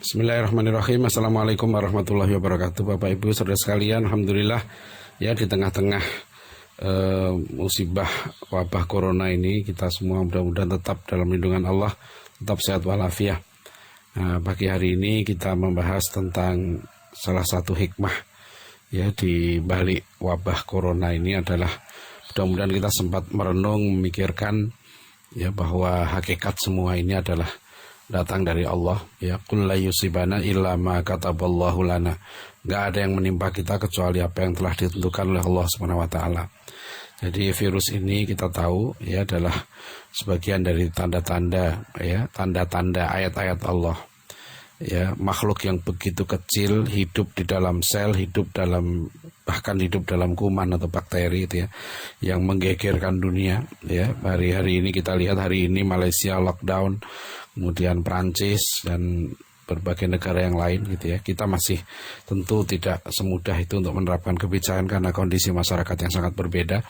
Bismillahirrahmanirrahim. Assalamualaikum warahmatullahi wabarakatuh. Bapak Ibu saudara sekalian, alhamdulillah ya di tengah-tengah musibah wabah corona ini kita semua mudah-mudahan tetap dalam lindungan Allah, tetap sehat walafiat. Nah, pagi hari ini kita membahas tentang salah satu hikmah ya di balik wabah corona ini adalah mudah-mudahan kita sempat merenung memikirkan ya bahwa hakikat semua ini adalah datang dari Allah ya, qul la yusibana illa ma kataballahu lana. Enggak ada yang menimpa kita kecuali apa yang telah ditentukan oleh Allah Subhanahu wa taala. Jadi virus ini kita tahu ya adalah sebagian dari tanda-tanda ya, tanda-tanda ayat-ayat Allah. Ya, makhluk yang begitu kecil hidup di dalam sel, bahkan hidup dalam kuman atau bakteri itu ya, yang menggegerkan dunia ya. Hari-hari ini kita lihat, hari ini Malaysia lockdown, kemudian Prancis dan berbagai negara yang lain gitu ya. Kita masih tentu tidak semudah itu untuk menerapkan kebijakan karena kondisi masyarakat yang sangat berbeda.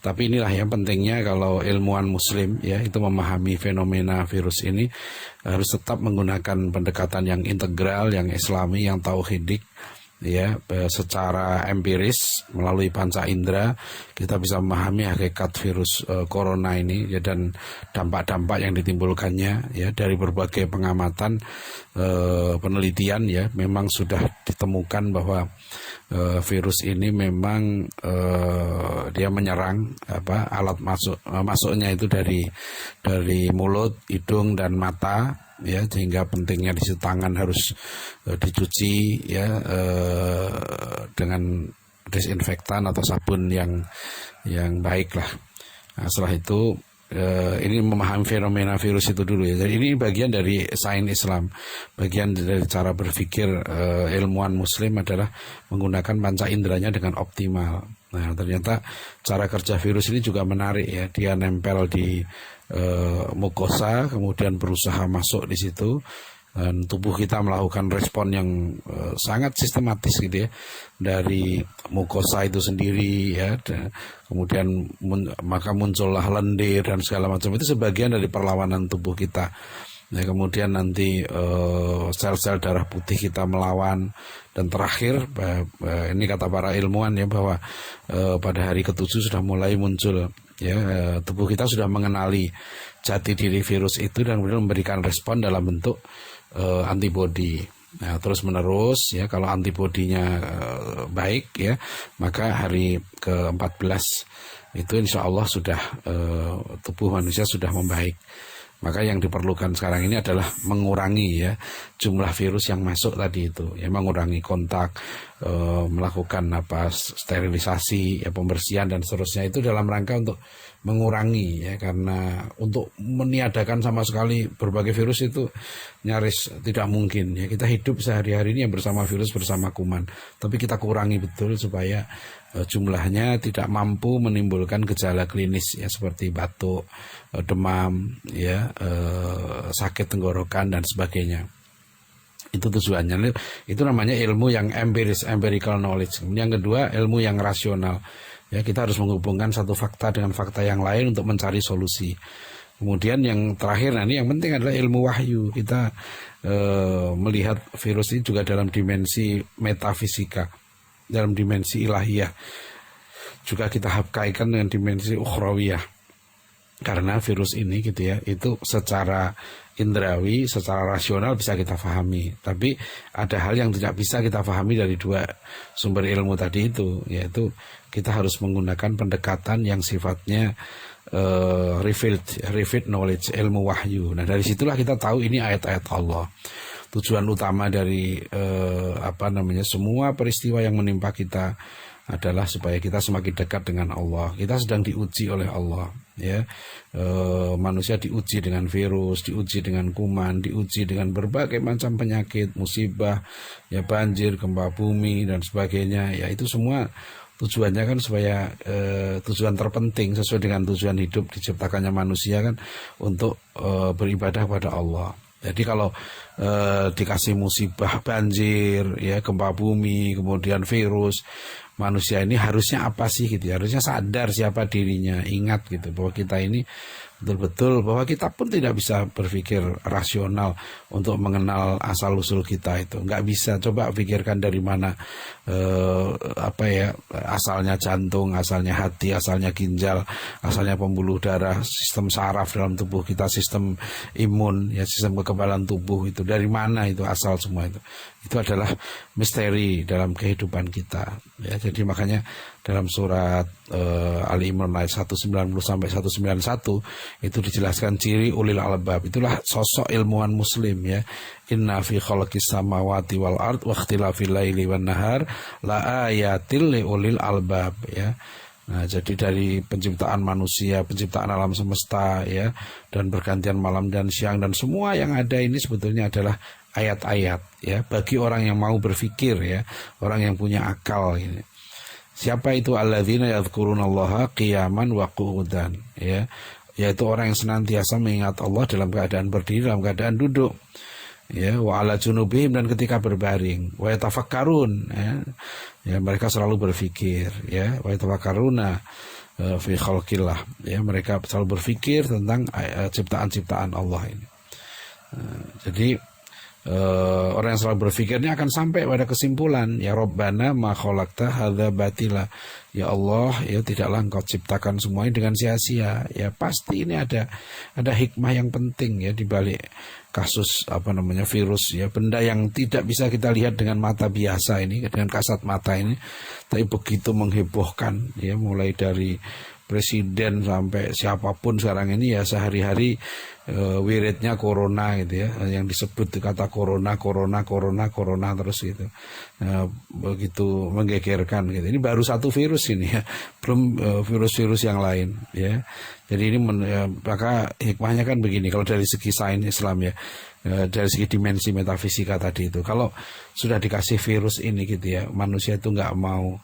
Tapi inilah yang pentingnya kalau ilmuwan muslim ya itu memahami fenomena virus ini harus tetap menggunakan pendekatan yang integral, yang islami, yang tauhidik ya, secara empiris melalui panca indera kita bisa memahami hakikat virus corona ini ya, dan dampak-dampak yang ditimbulkannya ya. Dari berbagai pengamatan penelitian ya memang sudah ditemukan bahwa virus ini memang dia menyerang alat masuknya itu dari mulut, hidung dan mata ya, sehingga pentingnya di tangan harus dicuci ya dengan desinfektan atau sabun yang baik lah. Nah, setelah itu ini memahami fenomena virus itu dulu ya. Jadi ini bagian dari sains Islam, bagian dari cara berpikir ilmuwan muslim adalah menggunakan panca inderanya dengan optimal. Nah, ternyata cara kerja virus ini juga menarik ya. Dia nempel di mukosa, kemudian berusaha masuk di situ, dan tubuh kita melakukan respon yang sangat sistematis gitu ya, dari mukosa itu sendiri ya. Kemudian maka muncullah lendir dan segala macam, itu sebagian dari perlawanan tubuh kita. Nah, kemudian nanti sel-sel darah putih kita melawan, dan terakhir ini kata para ilmuwan ya bahwa pada hari ke-7 sudah mulai muncul ya, tubuh kita sudah mengenali jati diri virus itu dan kemudian memberikan respon dalam bentuk antibodi. Nah, terus menerus ya, kalau antibodinya baik ya, maka hari ke-14 itu insya Allah sudah tubuh manusia sudah membaik. Maka yang diperlukan sekarang ini adalah mengurangi ya jumlah virus yang masuk tadi itu ya, mengurangi kontak, melakukan sterilisasi ya, pembersihan dan seterusnya, itu dalam rangka untuk mengurangi ya, karena untuk meniadakan sama sekali berbagai virus itu nyaris tidak mungkin ya. Kita hidup sehari-hari ini yang bersama virus, bersama kuman, tapi kita kurangi betul supaya jumlahnya tidak mampu menimbulkan gejala klinis ya, seperti batuk, demam ya, sakit tenggorokan dan sebagainya. Itu tujuannya. Itu namanya ilmu yang empiris, empirical knowledge. Yang kedua, ilmu yang rasional. Ya, kita harus menghubungkan satu fakta dengan fakta yang lain untuk mencari solusi. Kemudian yang terakhir, nah ini yang penting adalah ilmu wahyu. Kita melihat virus ini juga dalam dimensi metafisika, dalam dimensi ilahiyah. Juga kita kaitkan dengan dimensi ukhrawiyah. Karena virus ini gitu ya, itu secara indrawi, secara rasional bisa kita pahami. Tapi ada hal yang tidak bisa kita pahami dari dua sumber ilmu tadi itu, yaitu kita harus menggunakan pendekatan yang sifatnya revealed knowledge, ilmu wahyu. Nah, dari situlah kita tahu ini ayat-ayat Allah. Tujuan utama dari semua peristiwa yang menimpa kita adalah supaya kita semakin dekat dengan Allah. Kita sedang diuji oleh Allah ya. Manusia diuji dengan virus, diuji dengan kuman, diuji dengan berbagai macam penyakit, musibah ya, banjir, gempa bumi dan sebagainya ya. Itu semua tujuannya kan supaya tujuan terpenting sesuai dengan tujuan hidup diciptakannya manusia kan untuk beribadah pada Allah. Jadi kalau dikasih musibah banjir ya, gempa bumi, kemudian virus, manusia ini harusnya apa sih gitu ya, harusnya sadar siapa dirinya, ingat gitu bahwa kita ini betul-betul bahwa kita pun tidak bisa berpikir rasional untuk mengenal asal-usul kita itu. Nggak bisa. Coba pikirkan dari mana asalnya jantung, asalnya hati, asalnya ginjal, asalnya pembuluh darah, sistem saraf dalam tubuh kita, sistem imun, ya sistem kekebalan tubuh itu dari mana itu asal semua itu. Itu adalah misteri dalam kehidupan kita. Ya, jadi makanya dalam surat Ali Imran ayat 190 sampai 191 itu dijelaskan ciri ulil albab. Itulah sosok ilmuwan muslim ya. Inna fi khalaqis samawati wal ard wa ikhtilafil laili wan nahar la ayatil li ulil albab ya. Nah, jadi dari penciptaan manusia, penciptaan alam semesta ya, dan bergantian malam dan siang dan semua yang ada ini sebetulnya adalah ayat-ayat ya bagi orang yang mau berpikir ya, orang yang punya akal ini. Siapa itu alladzina yadhkurunallaha qiyaman wa qu'udan ya, yaitu orang yang senantiasa mengingat Allah dalam keadaan berdiri, dalam keadaan duduk. Ya, wa ala junubihim, dan ketika berbaring, wa yatafakkarun ya, mereka selalu berpikir ya, wa yatafakkaruna fi khalqillah ya, mereka selalu berpikir tentang ciptaan-ciptaan Allah ini. Jadi orang yang selalu berpikir ini akan sampai pada kesimpulan, ya Rabbana ma khalaqta hadza batila, ya Allah ya tidaklah engkau ciptakan semuanya dengan sia-sia. Ya pasti ini ada hikmah yang penting ya di balik kasus virus ya, benda yang tidak bisa kita lihat dengan mata biasa ini, dengan kasat mata ini, tapi begitu menghebohkan ya, mulai dari presiden sampai siapapun sekarang ini ya sehari-hari wiridnya corona gitu ya, yang disebut kata corona terus gitu, begitu menggegerkan gitu. Ini baru satu virus ini ya, belum virus-virus yang lain ya. Jadi ini maka hikmahnya kan begini, kalau dari segi sains Islam ya, dari segi dimensi metafisika tadi itu, kalau sudah dikasih virus ini gitu ya, manusia itu nggak mau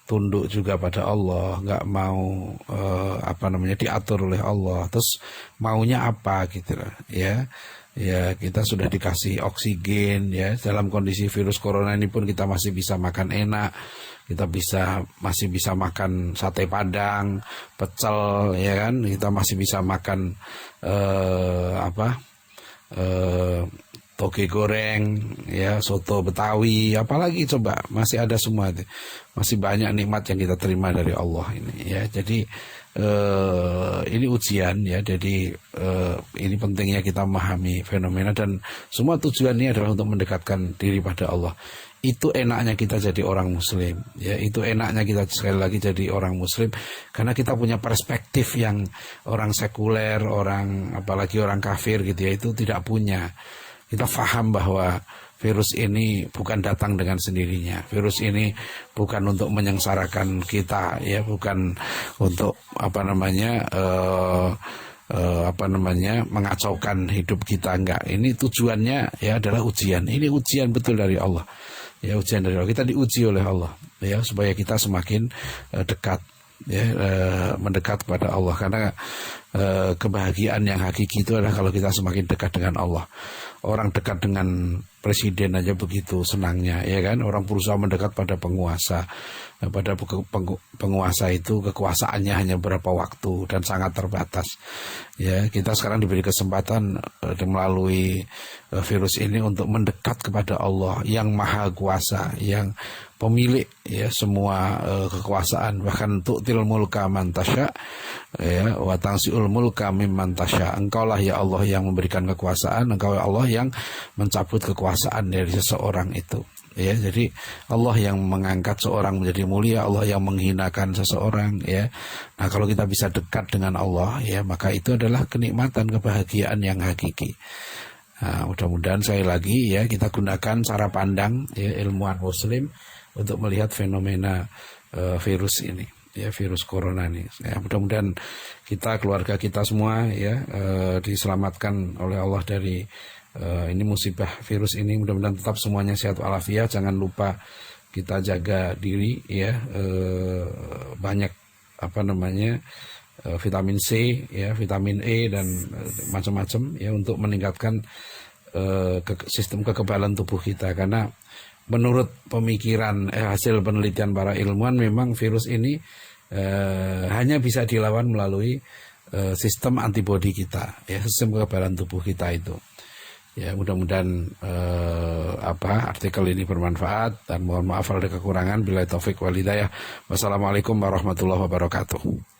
tunduk juga pada Allah, nggak mau diatur oleh Allah, terus maunya apa gitu lah ya. Ya kita sudah dikasih oksigen ya, dalam kondisi virus corona ini pun kita masih bisa makan enak, kita masih bisa makan sate padang, pecel ya kan, kita masih bisa makan toge goreng ya, soto Betawi, apalagi coba, masih ada semua itu. Masih banyak nikmat yang kita terima dari Allah ini ya. Jadi ini ujian ya. Jadi ini pentingnya kita memahami fenomena, dan semua tujuannya adalah untuk mendekatkan diri pada Allah. Itu enaknya kita jadi orang muslim ya, itu enaknya kita sekali lagi jadi orang muslim, karena kita punya perspektif yang orang sekuler, apalagi orang kafir gitu ya, itu tidak punya. Kita paham bahwa virus ini bukan datang dengan sendirinya. Virus ini bukan untuk menyengsarakan kita ya, bukan untuk mengacaukan hidup kita, enggak. Ini tujuannya ya adalah ujian. Ini ujian betul dari Allah. Ya, ujian dari Allah. Kita diuji oleh Allah ya, supaya kita semakin dekat ya, mendekat kepada Allah, karena kebahagiaan yang hakiki itu adalah kalau kita semakin dekat dengan Allah. Orang dekat dengan presiden aja begitu senangnya ya kan, orang berusaha mendekat pada penguasa. Pada penguasa itu kekuasaannya hanya beberapa waktu dan sangat terbatas ya. Kita sekarang diberi kesempatan melalui virus ini untuk mendekat kepada Allah yang maha kuasa, yang pemilik ya semua kekuasaan. Bahkan tu'til mulka man tasya ya, wa tansi'ul mulka mimman tasya. Engkaulah ya Allah yang memberikan kekuasaan, engkau ya Allah yang mencabut kekuasaan dari seseorang itu. Ya, jadi Allah yang mengangkat seorang menjadi mulia, Allah yang menghinakan seseorang ya. Nah, kalau kita bisa dekat dengan Allah ya, maka itu adalah kenikmatan, kebahagiaan yang hakiki. Nah, mudah-mudahan sekali lagi ya, kita gunakan cara pandang ya, ilmuwan muslim untuk melihat fenomena virus ini ya, virus corona ini ya. Mudah-mudahan kita, keluarga kita semua ya diselamatkan oleh Allah dari ini musibah virus ini. Mudah-mudahan tetap semuanya sehat walafiat. Jangan lupa kita jaga diri ya, banyak vitamin C ya, vitamin E dan macam-macam ya, untuk meningkatkan sistem kekebalan tubuh kita. Karena menurut pemikiran hasil penelitian para ilmuwan, memang virus ini hanya bisa dilawan melalui sistem antibodi kita, ya, sistem kekebalan tubuh kita itu. Ya, mudah-mudahan artikel ini bermanfaat, dan mohon maaf kalau ada kekurangan. Billahi taufik wal hidayah. Wassalamualaikum warahmatullahi wabarakatuh.